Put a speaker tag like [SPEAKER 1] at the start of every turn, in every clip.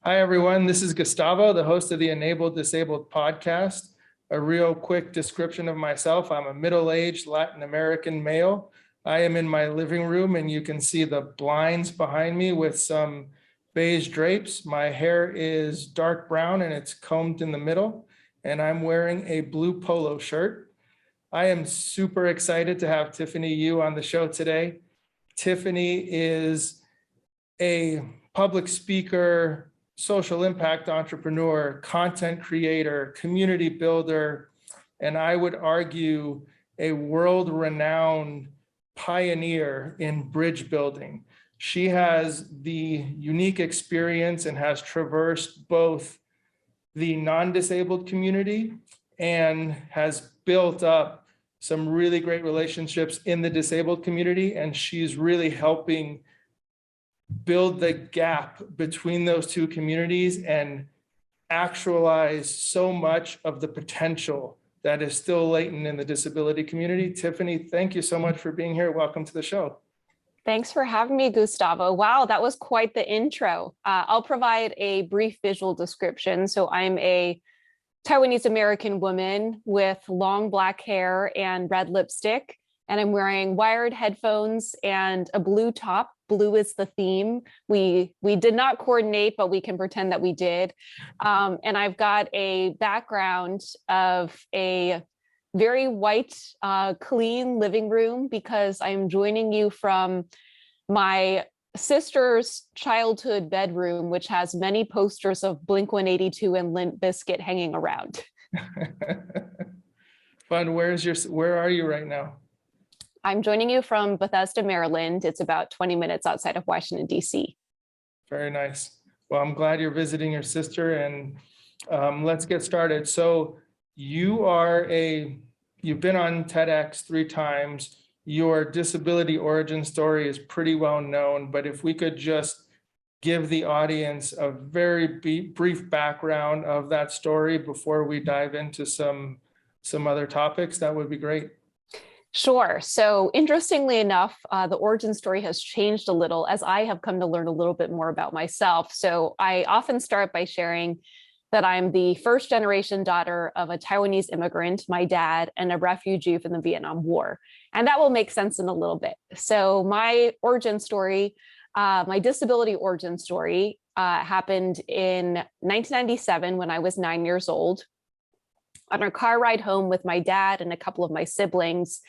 [SPEAKER 1] Hi, everyone. This is Gustavo, the host of the Enabled Disabled podcast. A real quick description of myself. I'm a middle-aged Latin American male. I am in my living room, and you can see the blinds behind me with some beige drapes. My hair is dark brown, and it's combed in the middle, and I'm wearing a blue polo shirt. I am super excited to have Tiffany Yu on the show today. Tiffany is a public speaker, social impact entrepreneur, content creator, community builder, and I would argue a world-renowned pioneer in bridge building. She has the unique experience and has traversed both the non-disabled community and has built up some really great relationships in the disabled community, and she's really helping build the gap between those two communities and actualize so much of the potential that is still latent in the disability community. Tiffany, thank you so much for being here. Welcome to the show.
[SPEAKER 2] Thanks for having me, Gustavo. Wow, that was quite the intro. I'll provide a brief visual description. So I'm a Taiwanese American woman with long black hair and red lipstick, and I'm wearing wired headphones and a blue top. Blue is the theme. We did not coordinate, but we can pretend that we did. And I've got a background of a very white, clean living room because I'm joining you from my sister's childhood bedroom, which has many posters of Blink-182 and Limp Bizkit hanging around.
[SPEAKER 1] Fun. Where are you right now?
[SPEAKER 2] I'm joining you from Bethesda, Maryland. It's about 20 minutes outside of Washington, D.C.
[SPEAKER 1] Very nice. Well, I'm glad you're visiting your sister, and let's get started. So you've been on TEDx 3 times. Your disability origin story is pretty well known, but if we could just give the audience a very brief background of that story before we dive into some other topics, that would be great.
[SPEAKER 2] Sure. So interestingly enough, the origin story has changed a little as I have come to learn a little bit more about myself. So I often start by sharing that I'm the first generation daughter of a Taiwanese immigrant, my dad, and a refugee from the Vietnam War. And that will make sense in a little bit. So my origin story, my disability origin story happened in 1997 when I was 9 years old. On a car ride home with my dad and a couple of my siblings,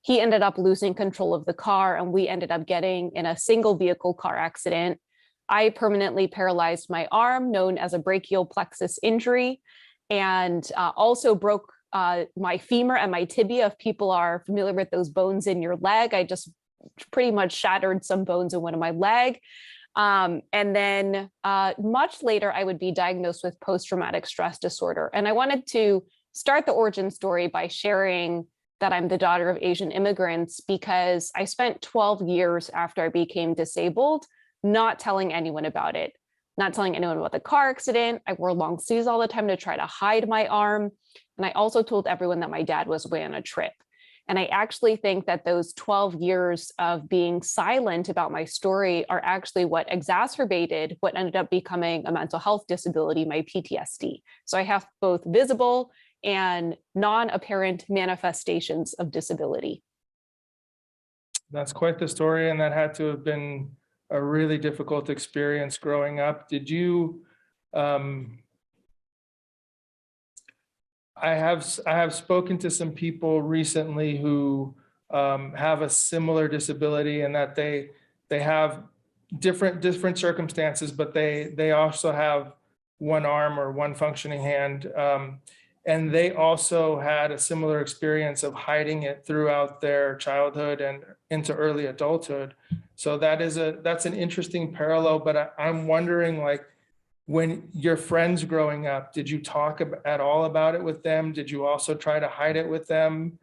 [SPEAKER 2] he ended up losing control of the car and we ended up getting in a single vehicle car accident. I permanently paralyzed my arm, known as a brachial plexus injury, and also broke my femur and my tibia. If people are familiar with those bones in your leg, I just pretty much shattered some bones in one of my leg. And then much later, I would be diagnosed with post-traumatic stress disorder. And I wanted to start the origin story by sharing that I'm the daughter of Asian immigrants because I spent 12 years after I became disabled not telling anyone about it, not telling anyone about the car accident. I wore long sleeves all the time to try to hide my arm. And I also told everyone that my dad was away on a trip. And I actually think that those 12 years of being silent about my story are actually what exacerbated what ended up becoming a mental health disability, my PTSD. So I have both visible and non-apparent manifestations of disability.
[SPEAKER 1] That's quite the story, and that had to have been a really difficult experience growing up. Did you, I have spoken to some people recently who have a similar disability, and that they have different circumstances, but they also have one arm or one functioning hand, and they also had a similar experience of hiding it throughout their childhood and into early adulthood. So that's an interesting parallel. But I'm wondering, like, when your friends growing up, did you talk at all about it with them? Did you also try to hide it with them?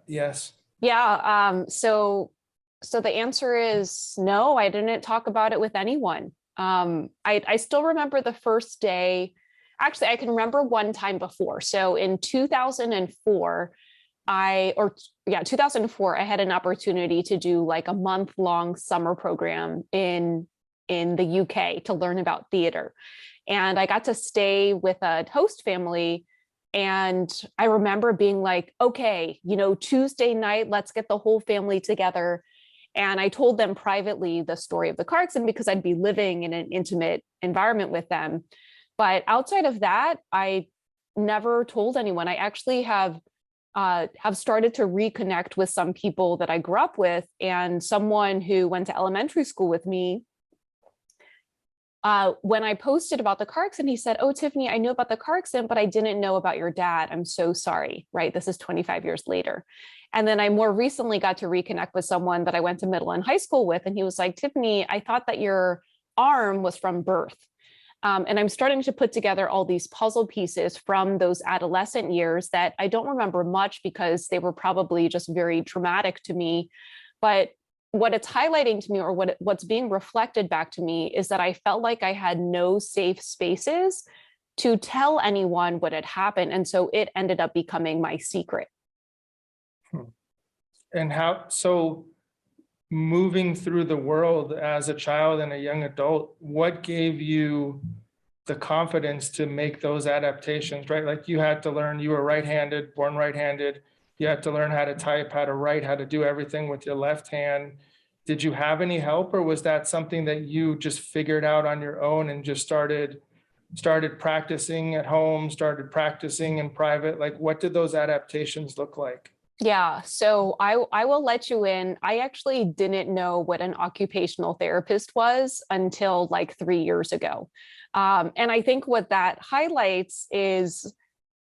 [SPEAKER 1] Yes.
[SPEAKER 2] Yeah. So the answer is no, I didn't talk about it with anyone. I still remember the first day. Actually, I can remember one time before. So in 2004, 2004, I had an opportunity to do like a month-long summer program in in the UK to learn about theater. And I got to stay with a host family. And I remember being like, okay, Tuesday night, let's get the whole family together. And I told them privately the story of the car accident because I'd be living in an intimate environment with them. But outside of that, I never told anyone. I actually have started to reconnect with some people that I grew up with, and someone who went to elementary school with me. When I posted about the car accident, he said, "Oh, Tiffany, I knew about the car accident, but I didn't know about your dad. I'm so sorry." Right? This is 25 years later. And then I more recently got to reconnect with someone that I went to middle and high school with. And he was like, "Tiffany, I thought that your arm was from birth." And I'm starting to put together all these puzzle pieces from those adolescent years that I don't remember much because they were probably just very traumatic to me. But what it's highlighting to me, or what's being reflected back to me, is that I felt like I had no safe spaces to tell anyone what had happened. And so it ended up becoming my secret.
[SPEAKER 1] And so moving through the world as a child and a young adult, what gave you the confidence to make those adaptations, right? Like you had to learn, you were right-handed, born right-handed. You had to learn how to type, how to write, how to do everything with your left hand. Did you have any help, or was that something that you just figured out on your own and just started practicing at home, started practicing in private? Like, what did those adaptations look like?
[SPEAKER 2] Yeah, so I will let you in. I actually didn't know what an occupational therapist was until like 3 years ago. And I think what that highlights is,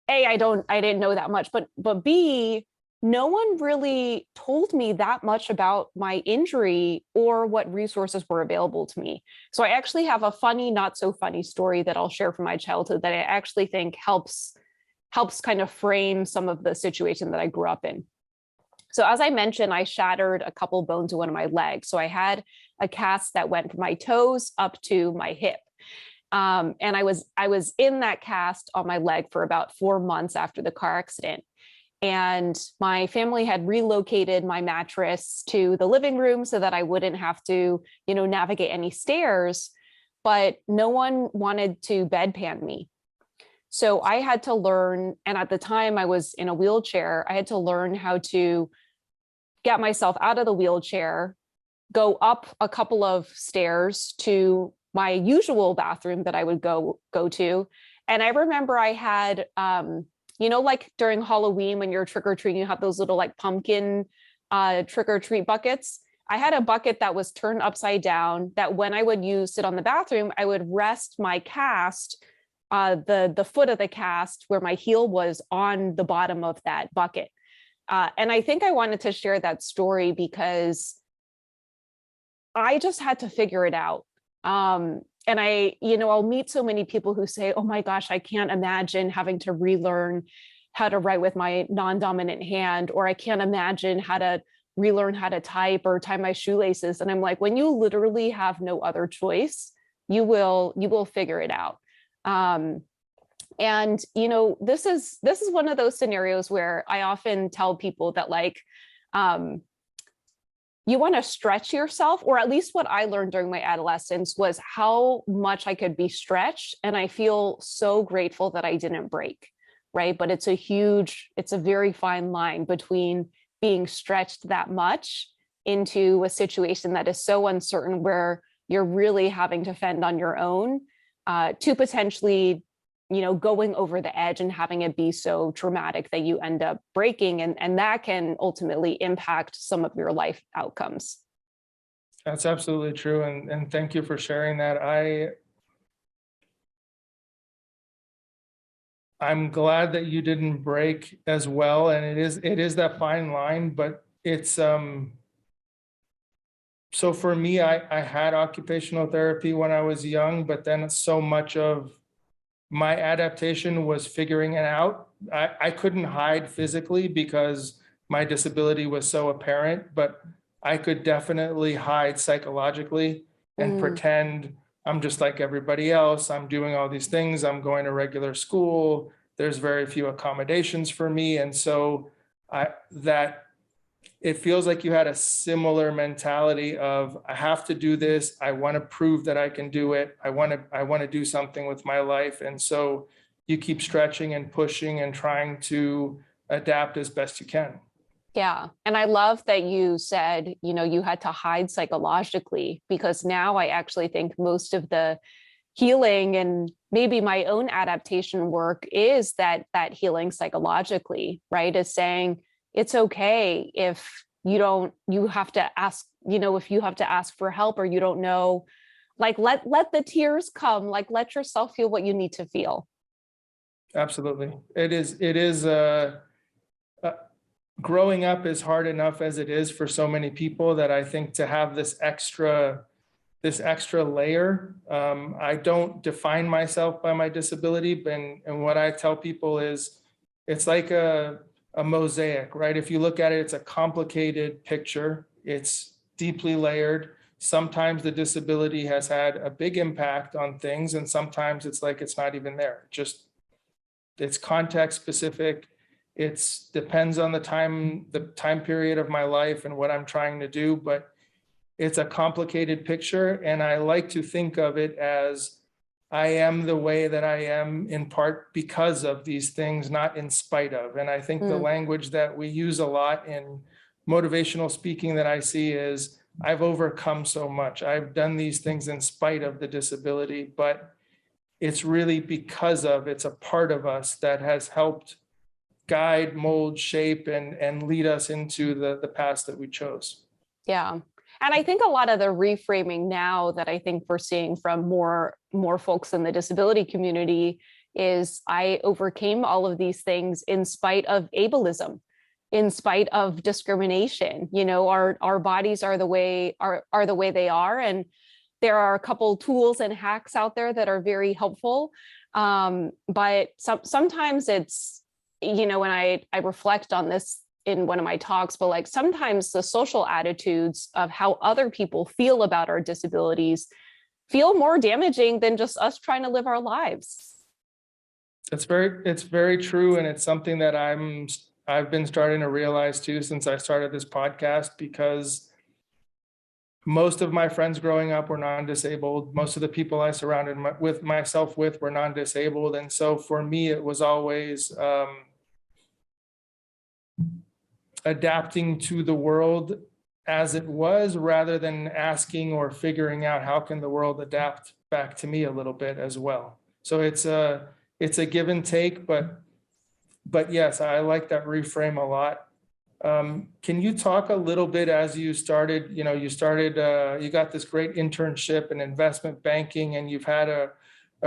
[SPEAKER 2] A, I didn't know that much, but B, no one really told me that much about my injury or what resources were available to me. So I actually have a funny, not so funny story that I'll share from my childhood that I actually think helps kind of frame some of the situation that I grew up in. So as I mentioned, I shattered a couple bones in one of my legs. So I had a cast that went from my toes up to my hip. And I was in that cast on my leg for about 4 months after the car accident. And my family had relocated my mattress to the living room so that I wouldn't have to, navigate any stairs, but no one wanted to bedpan me. So I had to learn, and at the time I was in a wheelchair, I had to learn how to get myself out of the wheelchair, go up a couple of stairs to my usual bathroom that I would go to. And I remember I had, like during Halloween when you're trick-or-treating, you have those little like pumpkin trick-or-treat buckets. I had a bucket that was turned upside down that when I would use it on the bathroom, I would rest my cast, the foot of the cast where my heel was, on the bottom of that bucket. And I think I wanted to share that story because I just had to figure it out. And I'll meet so many people who say, "Oh my gosh, I can't imagine having to relearn how to write with my non-dominant hand," or "I can't imagine how to relearn how to type or tie my shoelaces." And I'm like, when you literally have no other choice, you will figure it out. And this is one of those scenarios where I often tell people that you want to stretch yourself, or at least what I learned during my adolescence was how much I could be stretched. And I feel so grateful that I didn't break, right? But it's a very fine line between being stretched that much into a situation that is so uncertain where you're really having to fend on your own, to potentially, going over the edge and having it be so traumatic that you end up breaking. And that can ultimately impact some of your life outcomes.
[SPEAKER 1] That's absolutely true. And thank you for sharing that. I'm glad that you didn't break as well. And it is that fine line, but it's, so for me, I had occupational therapy when I was young, but then so much of my adaptation was figuring it out. I couldn't hide physically because my disability was so apparent, but I could definitely hide psychologically and pretend I'm just like everybody else. I'm doing all these things. I'm going to regular school. There's very few accommodations for me. And so that it feels like you had a similar mentality of, I have to do this. I want to prove that I can do it. I want to do something with my life. And so you keep stretching and pushing and trying to adapt as best you can.
[SPEAKER 2] Yeah. And I love that you said, you had to hide psychologically, because now I actually think most of the healing and maybe my own adaptation work is that healing psychologically, right? Is saying it's okay if you have to ask, if you have to ask for help or you don't know, like let the tears come, like let yourself feel what you need to feel.
[SPEAKER 1] Absolutely. It is growing up is hard enough as it is for so many people, that I think to have this extra layer. I don't define myself by my disability, and what I tell people is it's like a mosaic, right? If you look at it, it's a complicated picture. It's deeply layered. Sometimes the disability has had a big impact on things, and sometimes it's like it's not even there. Just it's context specific. It's depends on the time period of my life and what I'm trying to do, but it's a complicated picture. And I like to think of it as I am the way that I am in part because of these things, not in spite of. And I think the language that we use a lot in motivational speaking that I see is, I've overcome so much. I've done these things in spite of the disability, but it's really because of, it's a part of us that has helped guide, mold, shape, and lead us into the paths that we chose.
[SPEAKER 2] Yeah. And I think a lot of the reframing now that I think we're seeing from more folks in the disability community is, I overcame all of these things in spite of ableism, in spite of discrimination. Our bodies are the way they are, and there are a couple tools and hacks out there that are very helpful. But sometimes it's, when I reflect on this in one of my talks, but like sometimes the social attitudes of how other people feel about our disabilities feel more damaging than just us trying to live our lives.
[SPEAKER 1] It's very true. And it's something that I've been starting to realize too, since I started this podcast, because most of my friends growing up were non-disabled. Most of the people I surrounded myself with were non-disabled. And so for me, it was always adapting to the world as it was, rather than asking or figuring out how can the world adapt back to me a little bit as well. So it's a give and take, but yes, I like that reframe a lot. Can you talk a little bit, as you started, you got this great internship in investment banking, and you've had a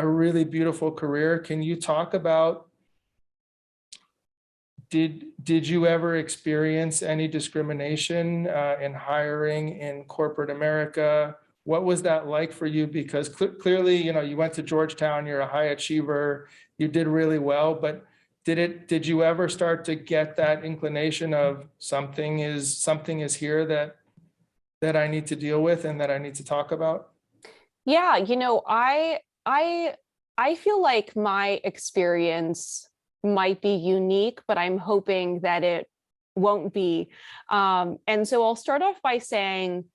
[SPEAKER 1] really beautiful career. Can you talk about, did you ever experience any discrimination in hiring in corporate America? What was that like for you? Because clearly, you went to Georgetown, you're a high achiever, you did really well, but did you ever start to get that inclination of something is here that I need to deal with and that I need to talk about?
[SPEAKER 2] Yeah, I feel like my experience might be unique, but I'm hoping that it won't be. And so I'll start off by saying,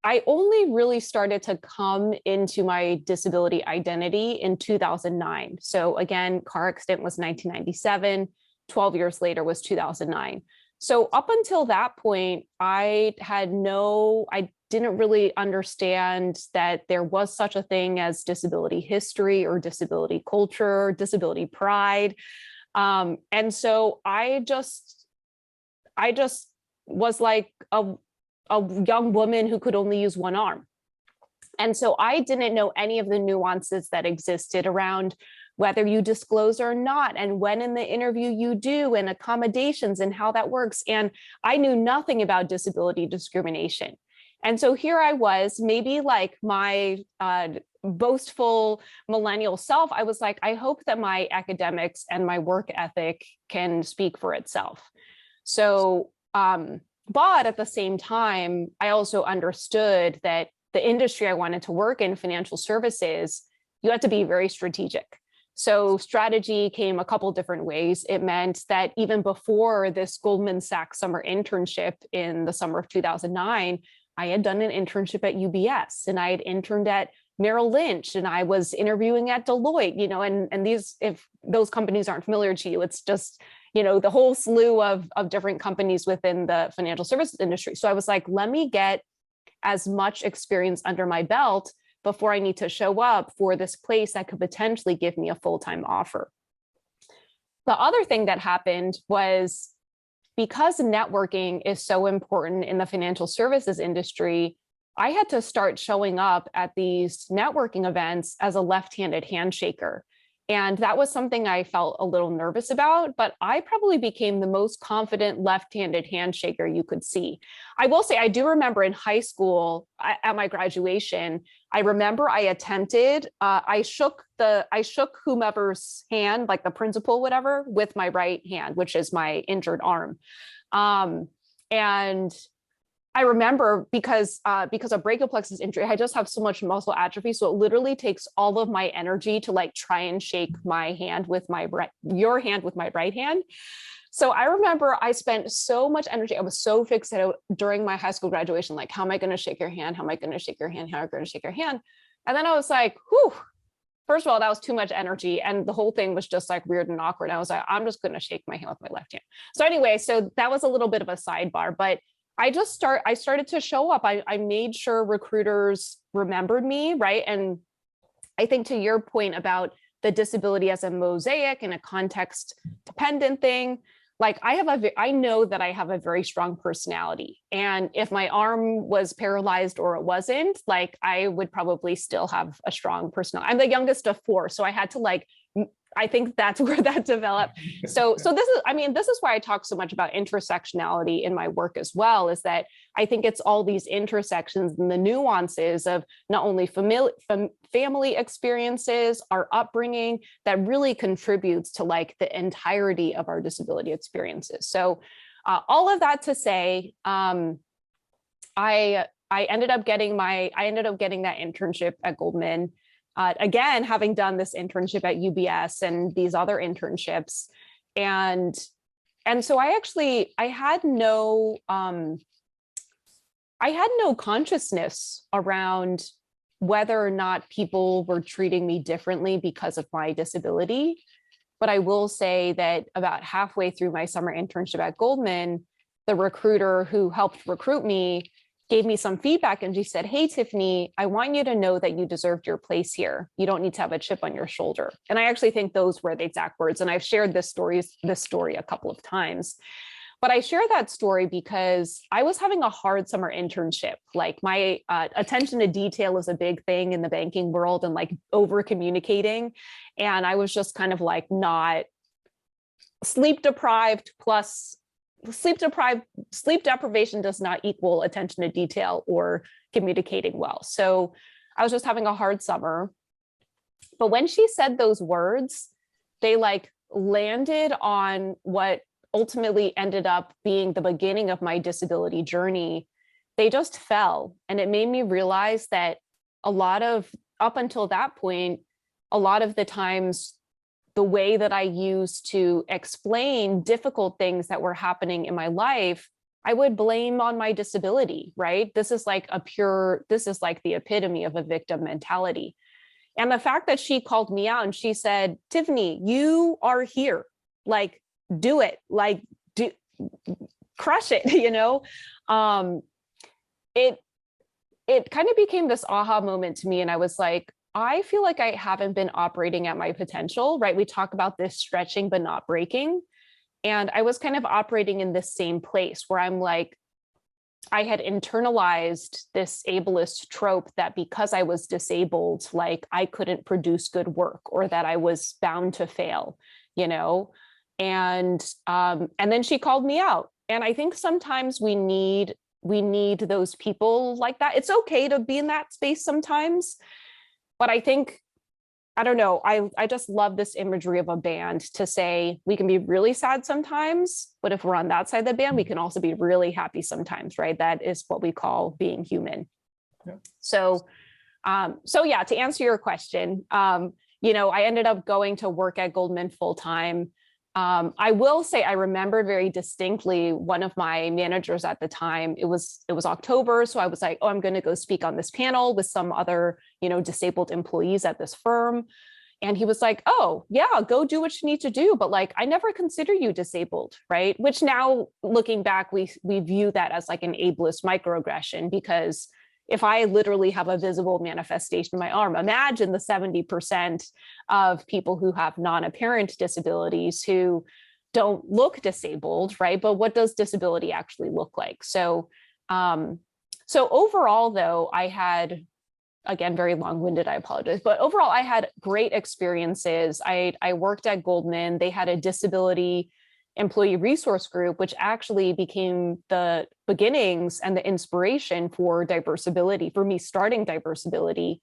[SPEAKER 2] I only really started to come into my disability identity in 2009. So again, car accident was 1997, 12 years later was 2009. So up until that point, I didn't really understand that there was such a thing as disability history or disability culture, disability pride. And so I just was like a young woman who could only use one arm. And so I didn't know any of the nuances that existed around whether you disclose or not, and when in the interview you do, and accommodations and how that works. And I knew nothing about disability discrimination. And so here I was, maybe like my boastful millennial self, I was like, I hope that my academics and my work ethic can speak for itself. So, but at the same time, I also understood that the industry I wanted to work in, financial services, you have to be very strategic. So strategy came a couple different ways. It meant that even before this Goldman Sachs summer internship in the summer of 2009, I had done an internship at UBS, and I had interned at Merrill Lynch, and I was interviewing at Deloitte, and these, if those companies aren't familiar to you, it's just, the whole slew of different companies within the financial services industry. So I was like, let me get as much experience under my belt before I need to show up for this place that could potentially give me a full-time offer. The other thing that happened was, because networking is so important in the financial services industry, I had to start showing up at these networking events as a left-handed handshaker. And that was something I felt a little nervous about, but I probably became the most confident left-handed handshaker you could see. I will say, I do remember in high school at my graduation, I remember I attempted, I shook whomever's hand, like the principal, whatever, with my right hand, which is my injured arm. And I remember because of brachial plexus injury, I just have so much muscle atrophy. So it literally takes all of my energy to like try and shake my hand with your hand with my right hand. So I remember I spent so much energy. I was so fixated during my high school graduation, like, how am I going to shake your hand? How am I going to shake your hand? How am I going to shake your hand? And then I was like, whew, first of all, that was too much energy. And the whole thing was just like weird and awkward. I was like, I'm just going to shake my hand with my left hand. So anyway, so that was a little bit of a sidebar, but I started to show up. I made sure recruiters remembered me, right? And I think to your point about the disability as a mosaic and a context dependent thing, like I know that I have a very strong personality. And if my arm was paralyzed or it wasn't, like I would probably still have a strong personality. I'm the youngest of four. So I had to I think that's where that developed. So this is why I talk so much about intersectionality in my work as well, is that I think it's all these intersections and the nuances of not only family experiences, our upbringing, that really contributes to like the entirety of our disability experiences. So all of that to say, I ended up getting that internship at Goldman. Again, having done this internship at UBS and these other internships. And so I had no consciousness around whether or not people were treating me differently because of my disability. But I will say that about halfway through my summer internship at Goldman, the recruiter who helped recruit me gave me some feedback, and she said, "Hey, Tiffany, I want you to know that you deserved your place here. You don't need to have a chip on your shoulder." And I actually think those were the exact words. And I've shared this story a couple of times. But I share that story because I was having a hard summer internship. Like my attention to detail is a big thing in the banking world, and like over communicating. And I was just kind of like not sleep deprived, plus sleep deprivation does not equal attention to detail or communicating well. So I was just having a hard summer. But when she said those words, they like landed on what ultimately ended up being the beginning of my disability journey. They just fell. And it made me realize that up until that point, a lot of the times, the way that I used to explain difficult things that were happening in my life, I would blame on my disability, right? This is like the epitome of a victim mentality. And the fact that she called me out and she said, "Tiffany, you are here, like, do it, like, crush it," it kind of became this aha moment to me. And I was like, I feel like I haven't been operating at my potential, right? We talk about this stretching, but not breaking. And I was kind of operating in this same place where I'm like, I had internalized this ableist trope that because I was disabled, like I couldn't produce good work, or that I was bound to fail, and then she called me out. And I think sometimes we need those people like that. It's okay to be in that space sometimes. But I think, I don't know, I just love this imagery of a band to say we can be really sad sometimes, but if we're on that side of the band, we can also be really happy sometimes, right? That is what we call being human. Yeah. So yeah, to answer your question, I ended up going to work at Goldman full time. I will say I remember very distinctly one of my managers at the time. It was October, so I was like, oh, I'm going to go speak on this panel with some other, disabled employees at this firm. And he was like, oh, yeah, go do what you need to do. But like, I never consider you disabled, right? Which now looking back, we view that as like an ableist microaggression, because if I literally have a visible manifestation in my arm, imagine the 70% of people who have non-apparent disabilities who don't look disabled, right? But what does disability actually look like? So overall, though, I had, again, very long-winded, I apologize, but overall, I had great experiences. I worked at Goldman. They had a disability employee resource group, which actually became the beginnings and the inspiration for Diversability, for me starting Diversability.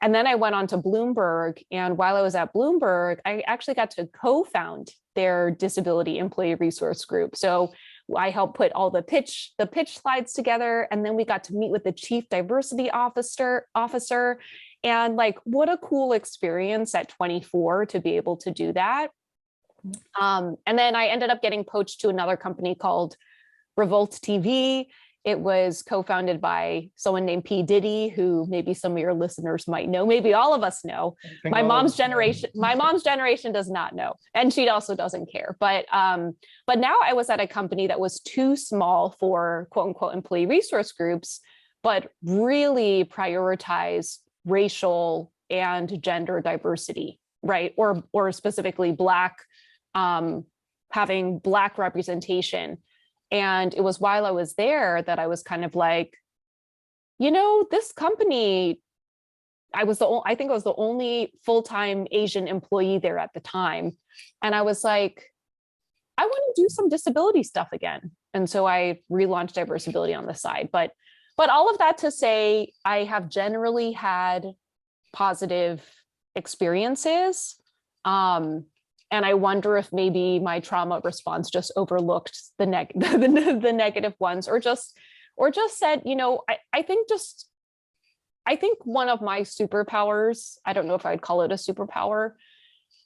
[SPEAKER 2] And then I went on to Bloomberg. And while I was at Bloomberg, I actually got to co-found their disability employee resource group. So I helped put all the pitch slides together. And then we got to meet with the chief diversity officer. And like, what a cool experience at 24 to be able to do that. And then I ended up getting poached to another company called REVOLT TV. It was co-founded by someone named P. Diddy, who maybe some of your listeners might know, maybe all of us know. My mom's generation does not know, and she also doesn't care. But now I was at a company that was too small for quote unquote employee resource groups, but really prioritize racial and gender diversity, right? Or specifically Black, having Black representation. And it was while I was there that I was kind of like, this company, I think I was the only full-time Asian employee there at the time. And I was like, I want to do some disability stuff again. And so I relaunched Diversability on the side. But all of that to say, I have generally had positive experiences. And I wonder if maybe my trauma response just overlooked the negative ones, or just said, I think one of my superpowers, I don't know if I'd call it a superpower,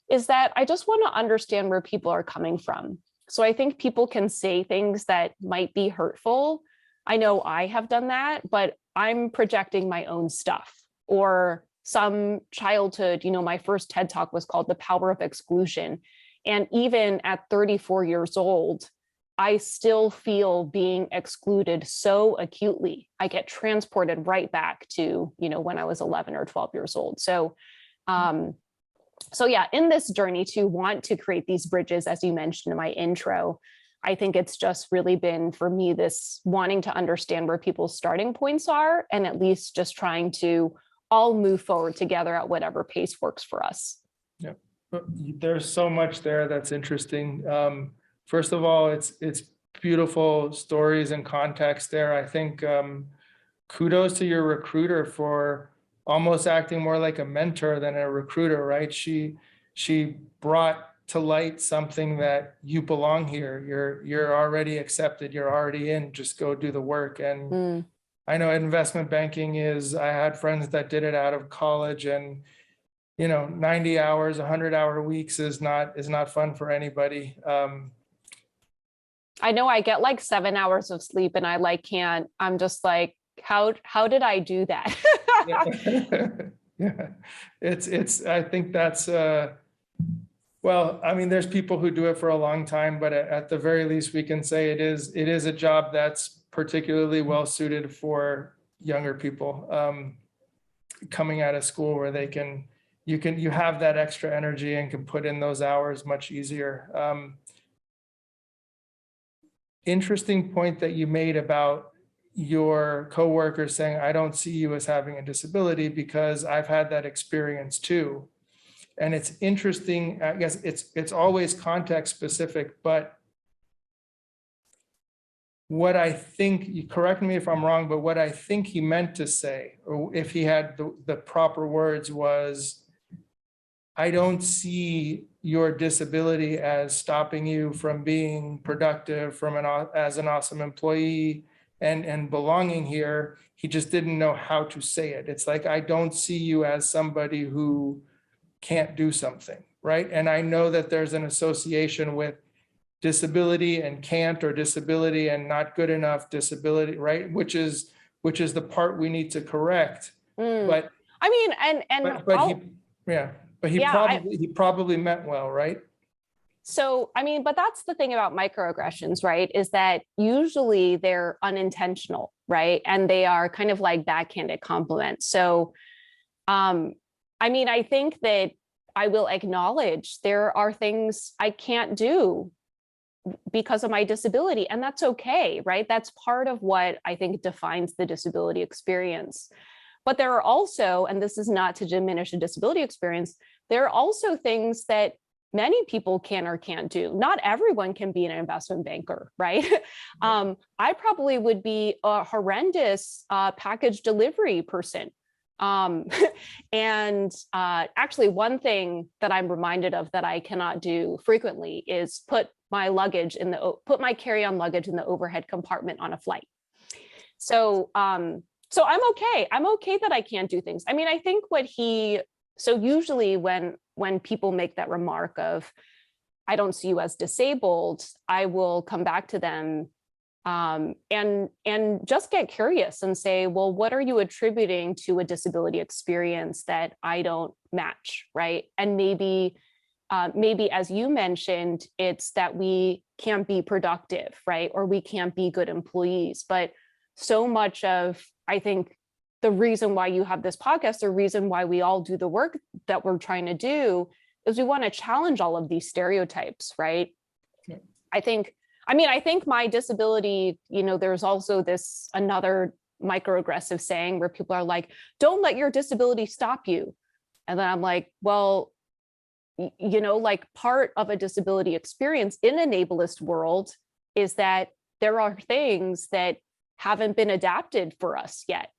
[SPEAKER 2] is that I just want to understand where people are coming from. So I think people can say things that might be hurtful. I know I have done that, but I'm projecting my own stuff. Or some childhood, my first TED Talk was called The Power of Exclusion. And even at 34 years old, I still feel being excluded so acutely. I get transported right back to, when I was 11 or 12 years old. So yeah, in this journey to want to create these bridges, as you mentioned in my intro, I think it's just really been for me this wanting to understand where people's starting points are, and at least just trying to all move forward together at whatever pace works for us.
[SPEAKER 1] Yeah, there's so much there that's interesting. First of all, it's beautiful stories and context there. I think kudos to your recruiter for almost acting more like a mentor than a recruiter, right? She brought to light something that you belong here. You're already accepted. You're already in. Just go do the work. And I know investment banking I had friends that did it out of college, and 90 hours, 100-hour weeks is not fun for anybody.
[SPEAKER 2] I know I get like 7 hours of sleep, and I can't. I'm just like, how did I do that?
[SPEAKER 1] Yeah, it's. I think that's. Well, I mean, there's people who do it for a long time, but at the very least, we can say it is a job that's particularly well suited for younger people coming out of school, where you have that extra energy and can put in those hours much easier. Interesting point that you made about your coworkers saying, I don't see you as having a disability, because I've had that experience too. And it's interesting, I guess it's always context specific, but what I think, you correct me if I'm wrong, but what I think he meant to say, or if he had the proper words, was, I don't see your disability as stopping you from being productive, as an awesome employee and belonging here. He just didn't know how to say it. It's like, I don't see you as somebody who can't do something, right? And I know that there's an association with disability and can't, or disability and not good enough, disability, right? Which is the part we need to correct. But
[SPEAKER 2] I mean,
[SPEAKER 1] but he probably meant well, right?
[SPEAKER 2] So, I mean, but that's the thing about microaggressions, right? Is that usually they're unintentional, right? And they are kind of like backhanded compliments. So, I mean, I think that I will acknowledge there are things I can't do because of my disability, and that's okay, right? That's part of what I think defines the disability experience. But there are also, and this is not to diminish a disability experience, there are also things that many people can or can't do. Not everyone can be an investment banker, right? I probably would be a horrendous package delivery person. And actually, one thing that I'm reminded of that I cannot do frequently is put my carry-on luggage in the overhead compartment on a flight. So so I'm okay. I'm okay that I can't do things. I mean, I think so usually when people make that remark of, I don't see you as disabled, I will come back to them and just get curious and say, well, what are you attributing to a disability experience that I don't match, right? And maybe, as you mentioned, it's that we can't be productive, right? Or we can't be good employees. But so much of, I think, the reason why you have this podcast, the reason why we all do the work that we're trying to do, is we want to challenge all of these stereotypes, right? Yeah. I think my disability, there's also another microaggressive saying where people are like, don't let your disability stop you. And then I'm like, well, like part of a disability experience in an ableist world is that there are things that haven't been adapted for us yet.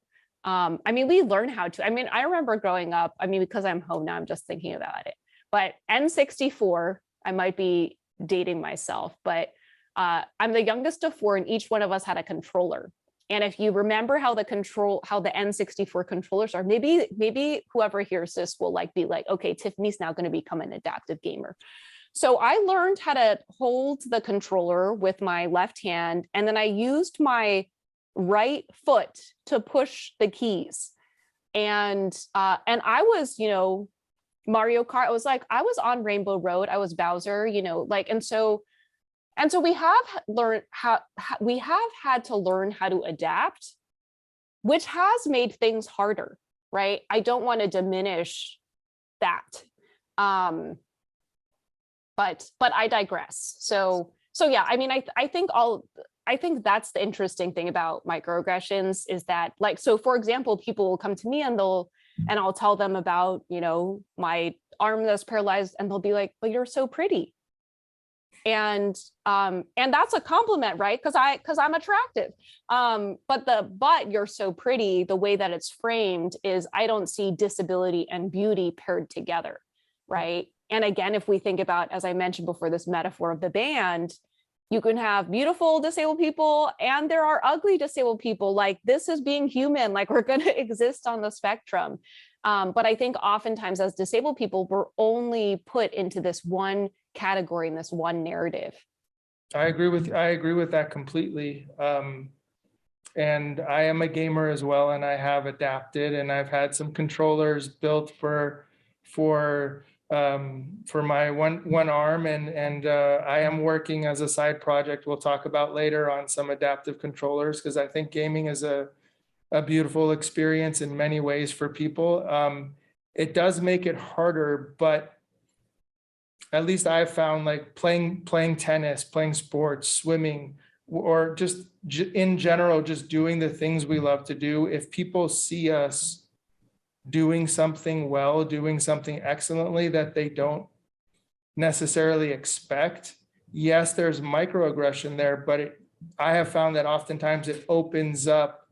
[SPEAKER 2] I mean, we learn how to, I remember growing up, because I'm home now, I'm just thinking about it, but N64, I might be dating myself, but I'm the youngest of four, and each one of us had a controller. And if you remember how the N64 controllers are, maybe whoever hears this will be like, okay, Tiffany's now going to become an adaptive gamer. So I learned how to hold the controller with my left hand, and then I used my right foot to push the keys. And I was, Mario Kart, I was on Rainbow Road, I was Bowser, and so we have had to learn how to adapt, which has made things harder, right? I don't want to diminish that. But I digress. So yeah, I think that's the interesting thing about microaggressions is that, so for example, people will come to me and I'll tell them about, my arm that's paralyzed, and they'll be like, but you're so pretty. And that's a compliment, right? Because I'm attractive. But you're so pretty, the way that it's framed is, I don't see disability and beauty paired together, right? And again, if we think about, as I mentioned before, this metaphor of the band, you can have beautiful disabled people and there are ugly disabled people. This is being human, we're going to exist on the spectrum. But I think oftentimes as disabled people, we're only put into this one category in this one narrative.
[SPEAKER 1] I agree with that completely. And I am a gamer as well, and I have adapted, and I've had some controllers built for my one arm, and I am working as a side project we'll talk about later on some adaptive controllers, because I think gaming is a beautiful experience in many ways for people. It does make it harder, but at least I've found playing tennis, playing sports, swimming, or just in general, just doing the things we love to do. If people see us doing something well, doing something excellently that they don't necessarily expect, yes, there's microaggression there, but I have found that oftentimes it opens up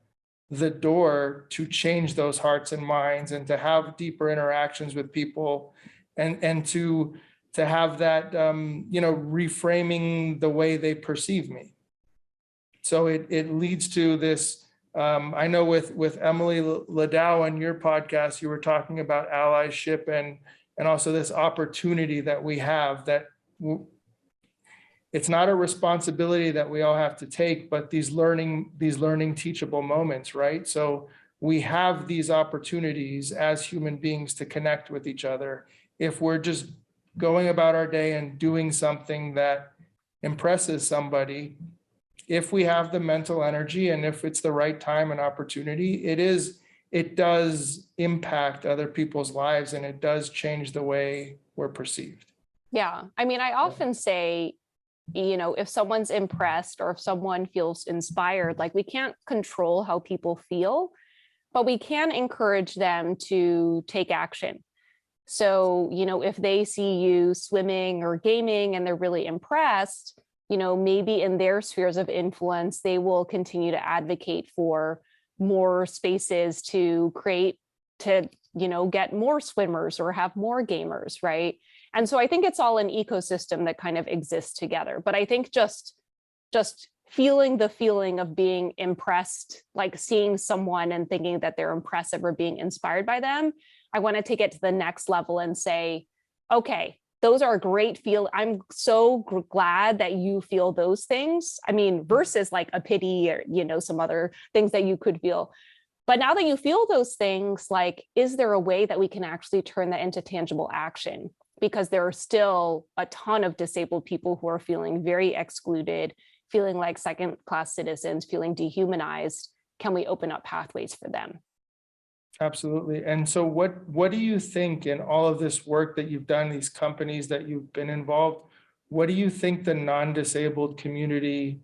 [SPEAKER 1] the door to change those hearts and minds, and to have deeper interactions with people, and to have that, reframing the way they perceive me. So it leads to this. I know with Emily Ladau on your podcast, you were talking about allyship and also this opportunity that we have that it's not a responsibility that we all have to take, but these learning teachable moments, right? So we have these opportunities as human beings to connect with each other. If we're just going about our day and doing something that impresses somebody, if we have the mental energy and if it's the right time and opportunity, it does impact other people's lives, and it does change the way we're perceived.
[SPEAKER 2] Yeah. I mean, I often say, if someone's impressed or if someone feels inspired, like we can't control how people feel, but we can encourage them to take action. So, if they see you swimming or gaming and they're really impressed, maybe in their spheres of influence, they will continue to advocate for more spaces to create, to, get more swimmers or have more gamers, right? And so I think it's all an ecosystem that kind of exists together. But I think just feeling the feeling of being impressed, like seeing someone and thinking that they're impressive or being inspired by them, I want to take it to the next level and say, okay, those are a great feel. I'm so glad that you feel those things. I mean, versus like a pity or, some other things that you could feel. But now that you feel those things, like, is there a way that we can actually turn that into tangible action? Because there are still a ton of disabled people who are feeling very excluded, feeling like second-class citizens, feeling dehumanized. Can we open up pathways for them?
[SPEAKER 1] Absolutely. And so what do you think in all of this work that you've done, these companies that you've been involved, what do you think the non-disabled community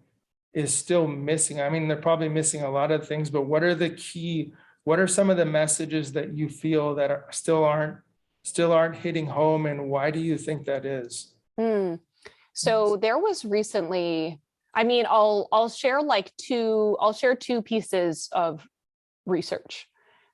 [SPEAKER 1] is still missing? I mean, they're probably missing a lot of things, but what are some of the messages that you feel that still aren't hitting home, and why do you think that is?
[SPEAKER 2] So there was recently, I mean, I'll share two pieces of research.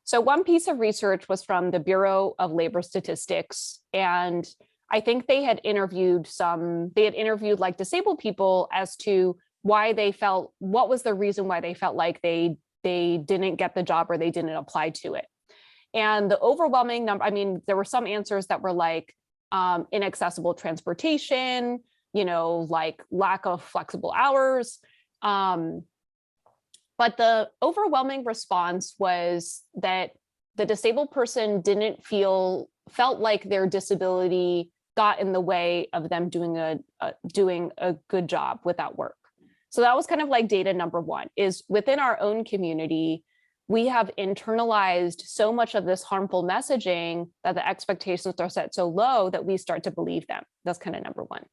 [SPEAKER 2] So one piece of research was from the Bureau of Labor Statistics, and I think they had interviewed like disabled people as to why they felt, what was the reason why they felt like they didn't get the job or they didn't apply to it. And the overwhelming number, I mean, there were some answers that were like inaccessible transportation, like lack of flexible hours. But the overwhelming response was that the disabled person felt like their disability got in the way of them doing a good job without work. So that was kind of like data number one, is within our own community, we have internalized so much of this harmful messaging that the expectations are set so low that we start to believe them. That's kind of number one.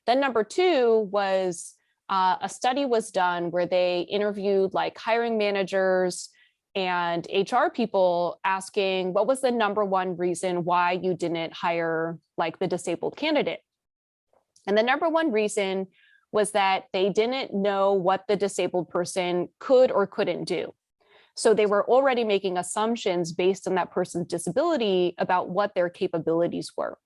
[SPEAKER 2] Then number two was a study was done where they interviewed like hiring managers and HR people, asking what was the number one reason why you didn't hire like the disabled candidate. And the number one reason was that they didn't know what the disabled person could or couldn't do. So they were already making assumptions based on that person's disability about what their capabilities were.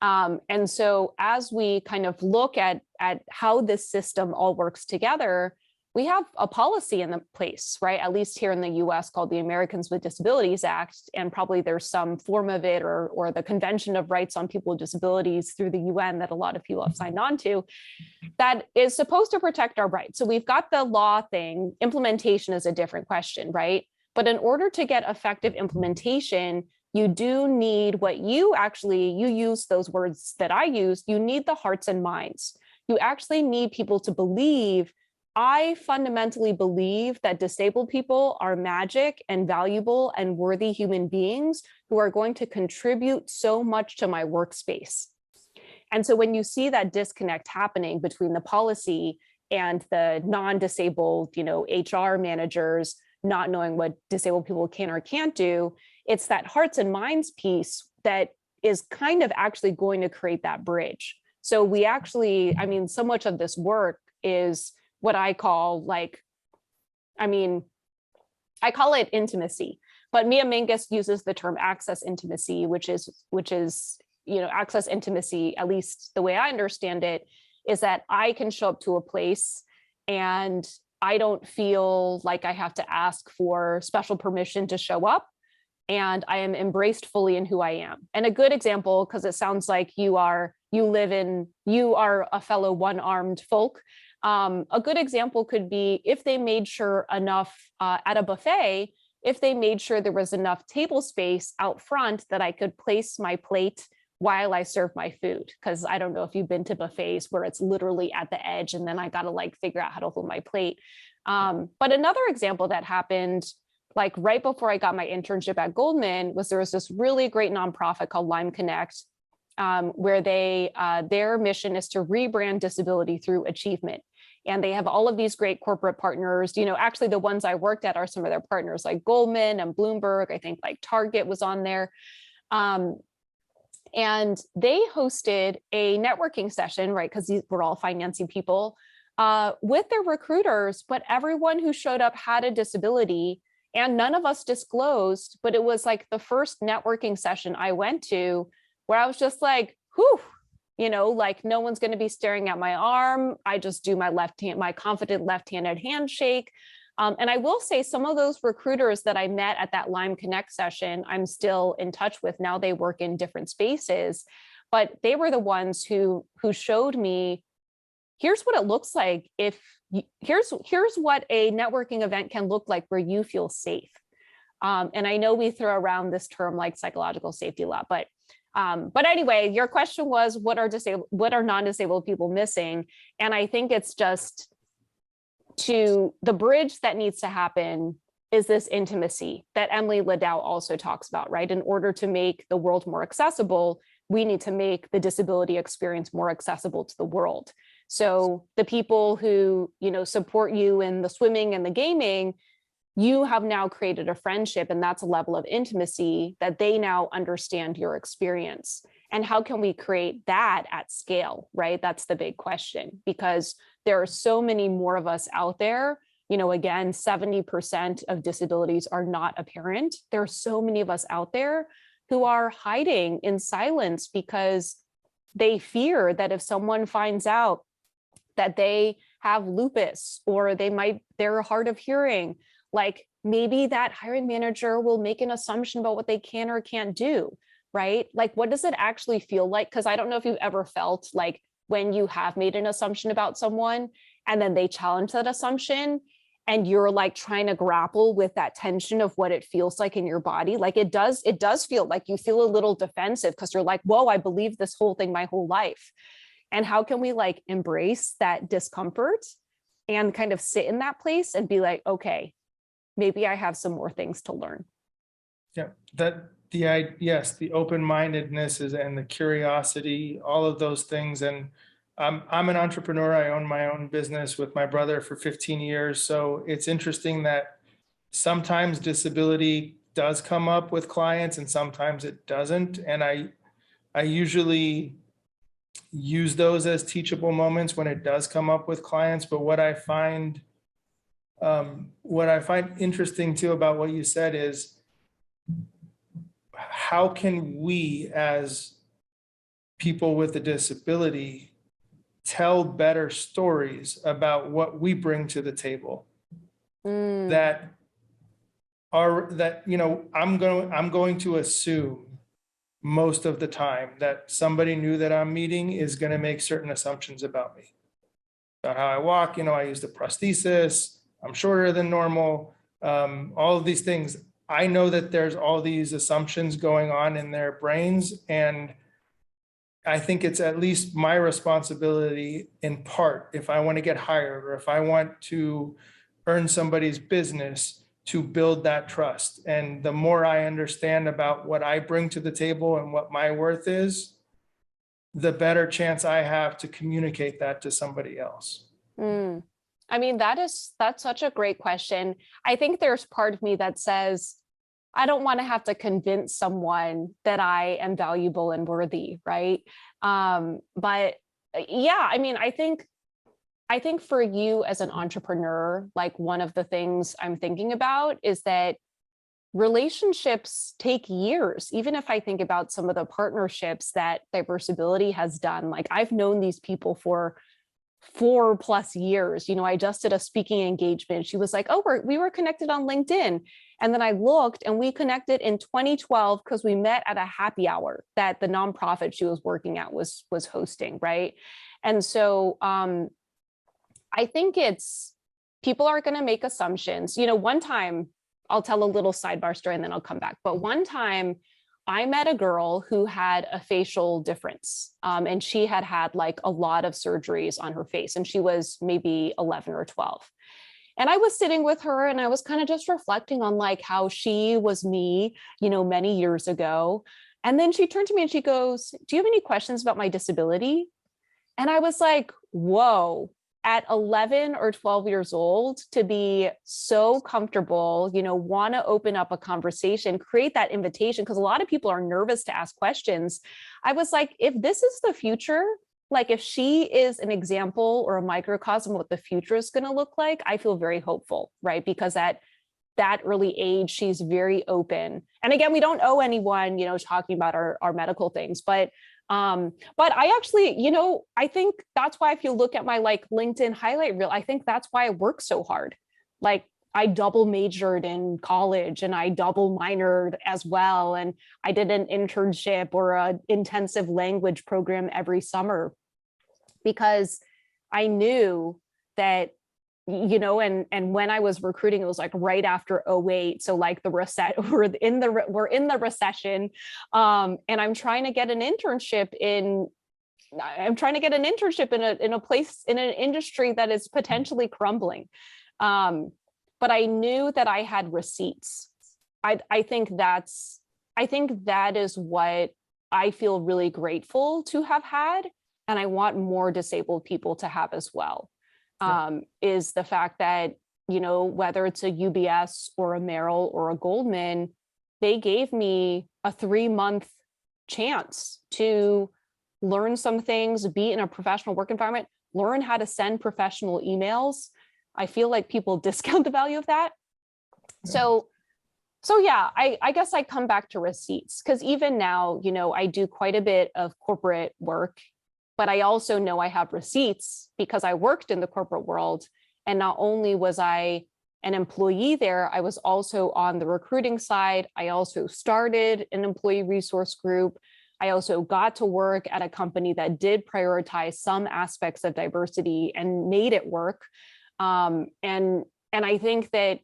[SPEAKER 2] And so as we kind of look at how this system all works together, we have a policy in the place, right? At least here in the US, called the Americans with Disabilities Act. And probably there's some form of it or the Convention of Rights on People with Disabilities through the UN that a lot of people have signed on to, that is supposed to protect our rights. So we've got the law thing. Implementation is a different question, right? But in order to get effective implementation, you do need what you use those words that I use, you need the hearts and minds. You actually need people to believe. I fundamentally believe that disabled people are magic and valuable and worthy human beings who are going to contribute so much to my workspace. And so when you see that disconnect happening between the policy and the non-disabled, HR managers not knowing what disabled people can or can't do, it's that hearts and minds piece that is kind of actually going to create that bridge. So we actually, so much of this work is what I call I call it intimacy, but Mia Mingus uses the term access intimacy, which is, access intimacy, at least the way I understand it, is that I can show up to a place and I don't feel like I have to ask for special permission to show up. and I am embraced fully in who I am. And a good example, because it sounds like you are a fellow one-armed folk. A good example could be if they made sure enough at a buffet, if they made sure there was enough table space out front that I could place my plate while I serve my food. Because I don't know if you've been to buffets where it's literally at the edge and then I got to like figure out how to hold my plate. But another example that happened like right before I got my internship at Goldman was there was this really great nonprofit called Lime Connect, where their mission is to rebrand disability through achievement. And they have all of these great corporate partners. Actually the ones I worked at are some of their partners like Goldman and Bloomberg. I think like Target was on there. And they hosted a networking session, right? Because these were all financing people with their recruiters, but everyone who showed up had a disability and none of us disclosed, but it was like the first networking session I went to where I was just like, whew, like no one's going to be staring at my arm. I just do my confident left-handed handshake. And I will say some of those recruiters that I met at that Lime Connect session, I'm still in touch with. Now they work in different spaces, but they were the ones who showed me, here's what it looks like here's what a networking event can look like where you feel safe. And I know we throw around this term like psychological safety a lot, but anyway, your question was what are non-disabled people missing? And I think it's just the bridge that needs to happen is this intimacy that Emily Ladau also talks about, right? In order to make the world more accessible, we need to make the disability experience more accessible to the world. So the people who, support you in the swimming and the gaming, you have now created a friendship, and that's a level of intimacy that they now understand your experience. And how can we create that at scale, right? That's the big question, because there are so many more of us out there. Again, 70% of disabilities are not apparent. There are so many of us out there who are hiding in silence because they fear that if someone finds out that they have lupus or they're hard of hearing, like maybe that hiring manager will make an assumption about what they can or can't do, right? Like, what does it actually feel like? Because I don't know if you've ever felt like when you have made an assumption about someone and then they challenge that assumption and you're like trying to grapple with that tension of what it feels like in your body. Like it does feel like you feel a little defensive because you're like, whoa, I believe this whole thing my whole life. And how can we like embrace that discomfort and kind of sit in that place and be like, okay, maybe I have some more things to learn.
[SPEAKER 1] Yeah, the open-mindedness and the curiosity, all of those things. And I'm an entrepreneur. I own my own business with my brother for 15 years. So it's interesting that sometimes disability does come up with clients and sometimes it doesn't. And I usually use those as teachable moments when it does come up with clients. But what I find interesting too about what you said is, how can we as people with a disability tell better stories about what we bring to the table? I'm going to assume most of the time that somebody new that I'm meeting is going to make certain assumptions about me, about how I walk. I use the prosthesis. I'm shorter than normal. All of these things. I know that there's all these assumptions going on in their brains. And I think it's at least my responsibility in part, if I want to get hired or if I want to earn somebody's business, to build that trust. And the more I understand about what I bring to the table and what my worth is, the better chance I have to communicate that to somebody else.
[SPEAKER 2] I mean, that's such a great question. I think there's part of me that says, I don't want to have to convince someone that I am valuable and worthy, right? But yeah, I mean, I think for you as an entrepreneur, like one of the things I'm thinking about is that relationships take years. Even if I think about some of the partnerships that Diversability has done, like I've known these people for 4+ years. I just did a speaking engagement. She was like, oh, we were connected on LinkedIn. And then I looked and we connected in 2012 because we met at a happy hour that the nonprofit she was working at was hosting, right? And so I think people are going to make assumptions. One time, I'll tell a little sidebar story and then I'll come back. But one time I met a girl who had a facial difference, and she had like a lot of surgeries on her face, and she was maybe 11 or 12. And I was sitting with her and I was kind of just reflecting on like how she was me, many years ago. And then she turned to me and she goes, do you have any questions about my disability? And I was like, whoa, at 11 or 12 years old, to be so comfortable, want to open up a conversation, create that invitation, because a lot of people are nervous to ask questions. I was like, if this is the future, like if she is an example or a microcosm of what the future is going to look like, I feel very hopeful, right? Because at that early age, she's very open. And again, we don't owe anyone, talking about our medical things, but I actually, I think that's why if you look at my like LinkedIn highlight reel, I think that's why I work so hard. Like I double majored in college and I double minored as well. And I did an internship or an intensive language program every summer because I knew that, and when I was recruiting, it was like right after 2008. So like we're in the recession. And I'm trying to get an internship in a place, in an industry that is potentially crumbling. But I knew that I had receipts. I think that is what I feel really grateful to have had. And I want more disabled people to have as well. Is the fact that, whether it's a UBS or a Merrill or a Goldman, they gave me a 3-month chance to learn some things, be in a professional work environment, learn how to send professional emails. I feel like people discount the value of that. So yeah, I guess I come back to receipts because even now, I do quite a bit of corporate work, but I also know I have receipts because I worked in the corporate world. And not only was I an employee there, I was also on the recruiting side. I also started an employee resource group. I also got to work at a company that did prioritize some aspects of diversity and made it work. And I think that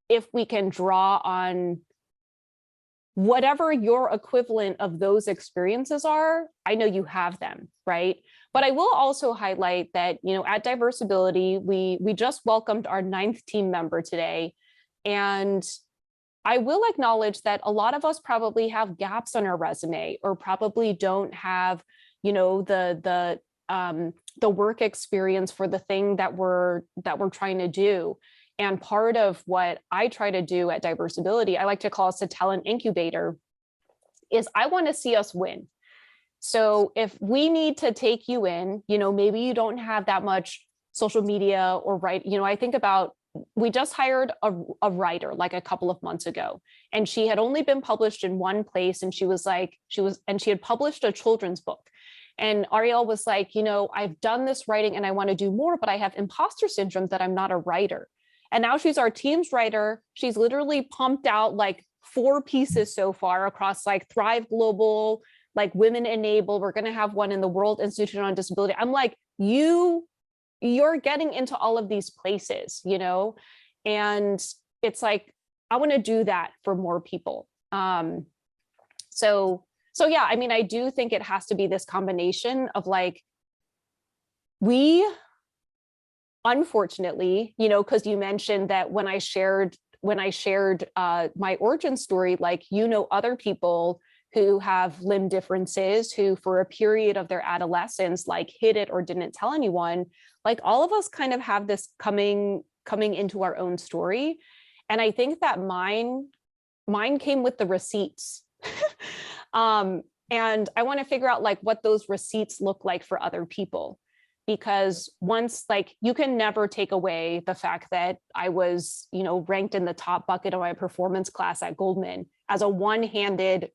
[SPEAKER 2] if we can draw on whatever your equivalent of those experiences are, I know you have them, right? But I will also highlight that, at Diversability, we just welcomed our 9th team member today. And I will acknowledge that a lot of us probably have gaps on our resume or probably don't have, the work experience for the thing that we're trying to do. And part of what I try to do at Diversability, I like to call us a talent incubator, is I want to see us win. So if we need to take you in, maybe you don't have that much social media or I think about, we just hired a writer like a couple of months ago, and she had only been published in one place. And she had published a children's book. And Ariel was like, I've done this writing and I want to do more, but I have imposter syndrome that I'm not a writer. And now she's our team's writer. She's literally pumped out like 4 pieces so far across like Thrive Global, like Women Enable. We're going to have one in the World Institute on Disability. I'm like, you're getting into all of these places, and it's like, I want to do that for more people. So yeah, I mean, I do think it has to be this combination of like, unfortunately, because you mentioned that when I shared my origin story, like, other people who have limb differences, who for a period of their adolescence, like hid it or didn't tell anyone, like all of us kind of have this coming into our own story. And I think that mine came with the receipts. And I want to figure out like what those receipts look like for other people. Because once, like, you can never take away the fact that I was, ranked in the top bucket of my performance class at Goldman as a one-handed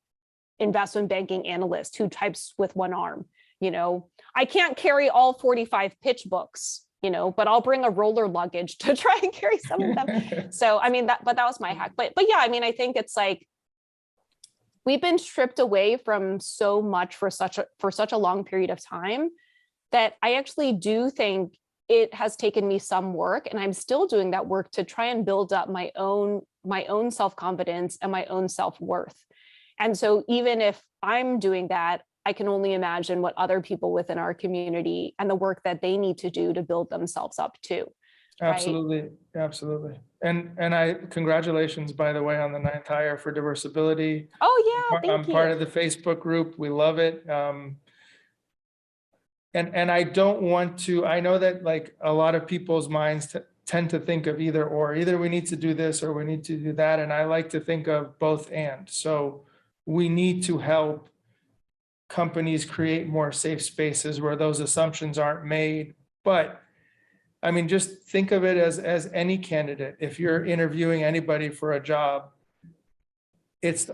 [SPEAKER 2] investment banking analyst who types with one arm. I can't carry all 45 pitch books, but I'll bring a roller luggage to try and carry some of them. So, that was my hack. But yeah, I think it's like, we've been stripped away from so much for such a long period of time that I actually do think it has taken me some work, and I'm still doing that work to try and build up my own self-confidence and my own self-worth. And so even if I'm doing that, I can only imagine what other people within our community and the work that they need to do to build themselves up too.
[SPEAKER 1] Absolutely. Right? Absolutely. And congratulations, by the way, on the 9th hire for Diversability.
[SPEAKER 2] Oh yeah, thank you.
[SPEAKER 1] I'm part of the Facebook group. We love it. And I don't want to, I know that like a lot of people's minds tend to think of either we need to do this or we need to do that. And I like to think of both and. So we need to help companies create more safe spaces where those assumptions aren't made. But just think of it as any candidate. If you're interviewing anybody for a job, it's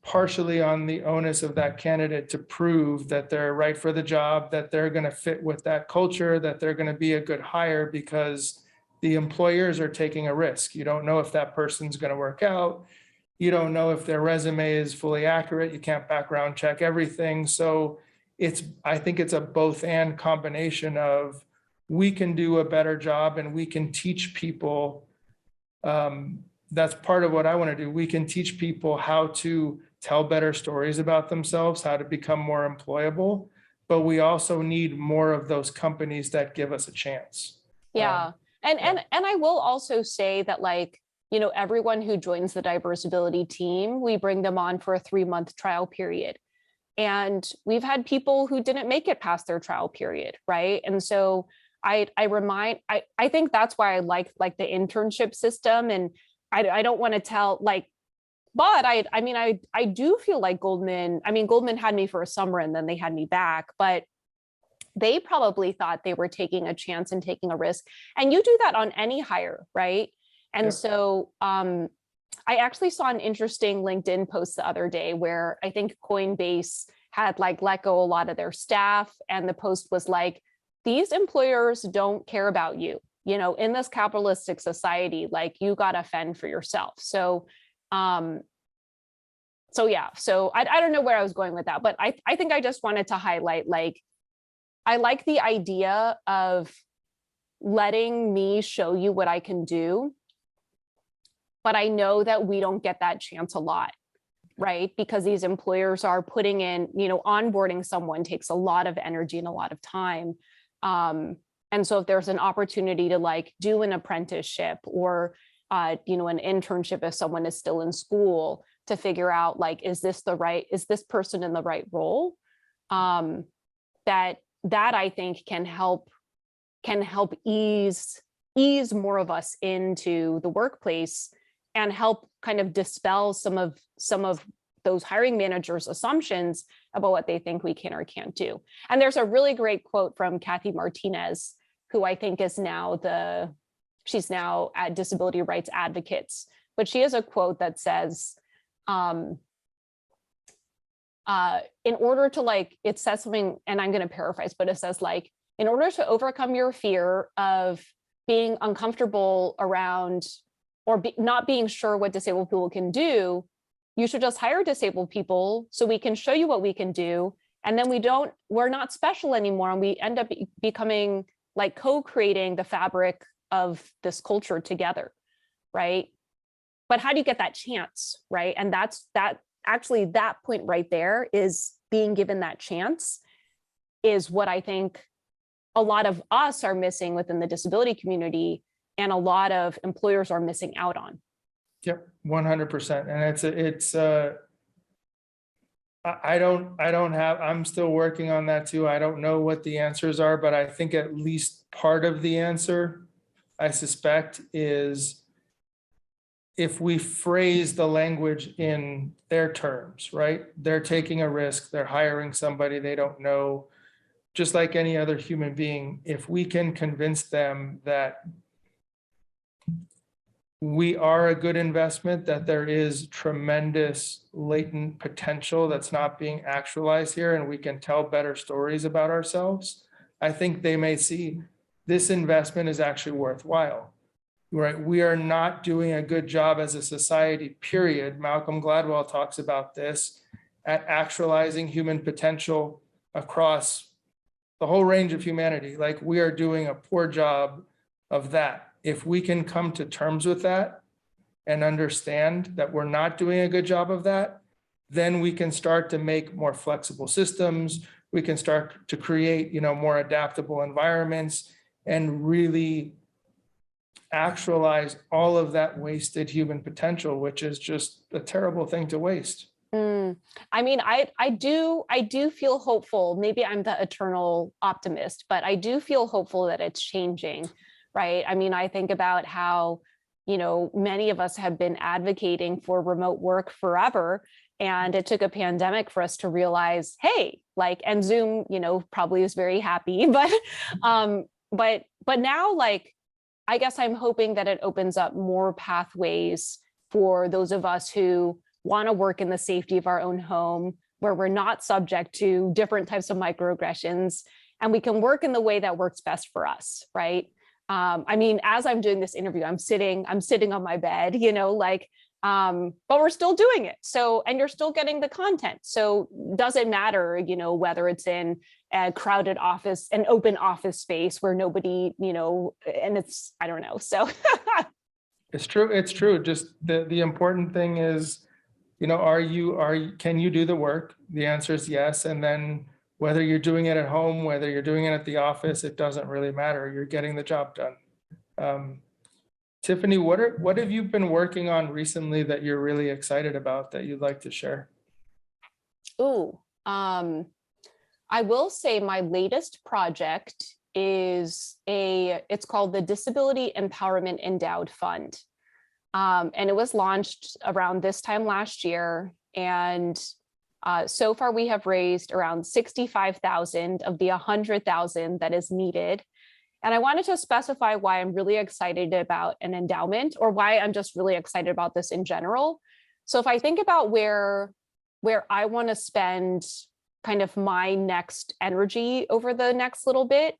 [SPEAKER 1] partially on the onus of that candidate to prove that they're right for the job, that they're going to fit with that culture, that they're going to be a good hire, because the employers are taking a risk. You don't know if that person's going to work out. You don't know if their resume is fully accurate. You can't background check everything. So I think it's a both and combination of, we can do a better job and we can teach people. That's part of what I want to do. We can teach people how to tell better stories about themselves, how to become more employable, but we also need more of those companies that give us a chance.
[SPEAKER 2] Yeah. And I will also say that, like, everyone who joins the Diversability team, we bring them on for a 3-month trial period. And we've had people who didn't make it past their trial period, right? And so I think that's why I like the internship system. And I don't want to tell, like, but I do feel like Goldman had me for a summer and then they had me back, but they probably thought they were taking a chance and taking a risk. And you do that on any hire, right? And so I actually saw an interesting LinkedIn post the other day where I think Coinbase had like let go a lot of their staff. And the post was like, these employers don't care about you, in this capitalistic society, like, you got to fend for yourself. So I don't know where I was going with that, but I think I just wanted to highlight, like, I like the idea of letting me show you what I can do, but I know that we don't get that chance a lot, right? Because these employers are putting in, onboarding someone takes a lot of energy and a lot of time. And so if there's an opportunity to like do an apprenticeship or, an internship if someone is still in school, to figure out, like, is this person in the right role? That I think can help ease more of us into the workplace and help kind of dispel some of those hiring managers' assumptions about what they think we can or can't do. And there's a really great quote from Kathy Martinez, who I think she's now at Disability Rights Advocates, but she has a quote that says, in order to, like, it says something, and I'm going to paraphrase, but it says, like, in order to overcome your fear of being uncomfortable around or not being sure what disabled people can do, you should just hire disabled people so we can show you what we can do. And then we're not special anymore. And we end up becoming, like, co-creating the fabric of this culture together, right? But how do you get that chance, right? And that point right there, is being given that chance, is what I think a lot of us are missing within the disability community, and a lot of employers are missing out on.
[SPEAKER 1] Yep, 100%. And I'm still working on that too. I don't know what the answers are, but I think at least part of the answer, I suspect, is if we phrase the language in their terms, right? They're taking a risk, they're hiring somebody they don't know, just like any other human being. If we can convince them that we are a good investment, that there is tremendous latent potential that's not being actualized here, and we can tell better stories about ourselves, I think they may see this investment is actually worthwhile, right? We are not doing a good job as a society, period. Malcolm Gladwell talks about this, at actualizing human potential across the whole range of humanity. Like, we are doing a poor job of that. If we can come to terms with that and understand that we're not doing a good job of that, then we can start to make more flexible systems. We can start to create, more adaptable environments and really actualize all of that wasted human potential, which is just a terrible thing to waste.
[SPEAKER 2] I mean, I do feel hopeful. Maybe I'm the eternal optimist, but I do feel hopeful that it's changing, right? I mean, I think about how, many of us have been advocating for remote work forever. And it took a pandemic for us to realize, hey, and Zoom, probably is very happy, but now, I guess I'm hoping that it opens up more pathways for those of us who want to work in the safety of our own home, where we're not subject to different types of microaggressions, and we can work in the way that works best for us, right? I mean, as I'm doing this interview, I'm sitting on my bed, but we're still doing it. So, and you're still getting the content. So does it matter, whether it's in a crowded office, an open office space where nobody, and it's, I don't know. So
[SPEAKER 1] It's true. Just the important thing is, can you do the work? The answer is yes. And then whether you're doing it at home, whether you're doing it at the office, it doesn't really matter. You're getting the job done. Tiffany, what have you been working on recently that you're really excited about that you'd like to share?
[SPEAKER 2] I will say my latest project is it's called the Disability Empowerment Endowed Fund. And it was launched around this time last year. And so far we have raised around 65,000 of the 100,000 that is needed. And I wanted to specify why I'm really excited about an endowment, or why I'm just really excited about this in general. So if I think about where I want to spend kind of my next energy over the next little bit,